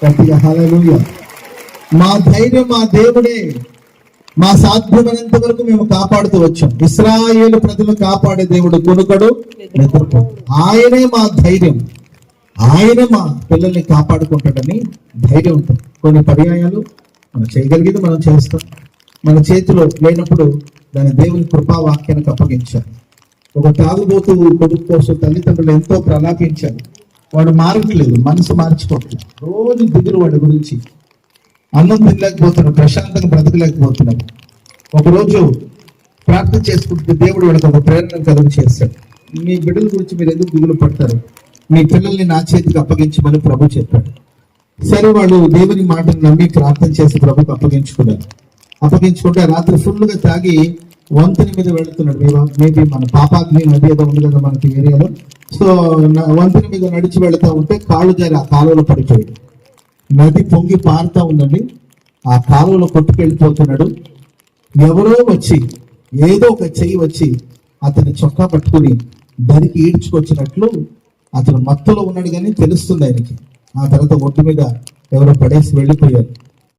గట్టిగా హల్లెలూయా. మా ధైర్యం మా దేవుడే. మా సాధ్యమైనంత వరకు మేము కాపాడుతూ వచ్చాం. ఇశ్రాయేలు ప్రజలు కాపాడే దేవుడు కొనుకడు నిద్రపోడు. ఆయనే మా ధైర్యం. ఆయన మా పిల్లల్ని కాపాడుకుంటాడని ధైర్యం ఉంటుంది. కొన్ని పర్యాయాలు మనం చేయగలిగేది మనం చేస్తాం. మన చేతిలో లేనప్పుడు దాని దేవుని కృపావాక్యానికి అప్పగించాలి. ఒక తాగుబోతు కొడుకు కోసం తల్లిదండ్రులు ఎంతో ప్రలాపించారు. వాడు మారట్లేదు, మనసు మార్చుకోవట్లేదు. రోజు దిగులు వాడి గురించి. అన్నం తినలేకపోతున్నాడు, ప్రశాంతంగా బ్రతకలేకపోతున్నాడు. ఒకరోజు ప్రార్థన చేసుకుంటే దేవుడు వాడికి ఒక ప్రేరణ కలుగు చేశాడు. మీ బిడ్డల గురించి మీరు ఎందుకు దిగులు పడతారు, మీ పిల్లల్ని నా చేతికి అప్పగించమని ప్రభు చెప్పాడు. సరే, వాళ్ళు దేవుని మాటను నమ్మి ప్రార్థన చేసి ప్రభుకి అప్పగించుకున్నారు. అప్పగించుకుంటే రాత్రి ఫుల్గా తాగి వంతెన మీద వెళుతున్నాడు. మేబీ మన పాపాగ్ని నది ఏదో ఉంది కదా మనకి ఏరియాలో. సో వంతెన మీద నడిచి వెళుతూ ఉంటే కాళ్ళు జారి ఆ కాలువలో పడిపోయాడు. నది పొంగి పారుతా ఉందండి. ఆ కాలువలో కొట్టుకెళ్ళిపోతున్నాడు. ఎవరో వచ్చి ఏదో ఒక చెయ్యి వచ్చి అతని చొక్కా పట్టుకుని దరికి ఈడ్చుకొచ్చినట్లు అతను మత్తులో ఉన్నాడు కానీ తెలుస్తుంది ఆయనకి. ఆ తర్వాత ఒడ్డు మీద ఎవరో పడేసి వెళ్ళిపోయారు.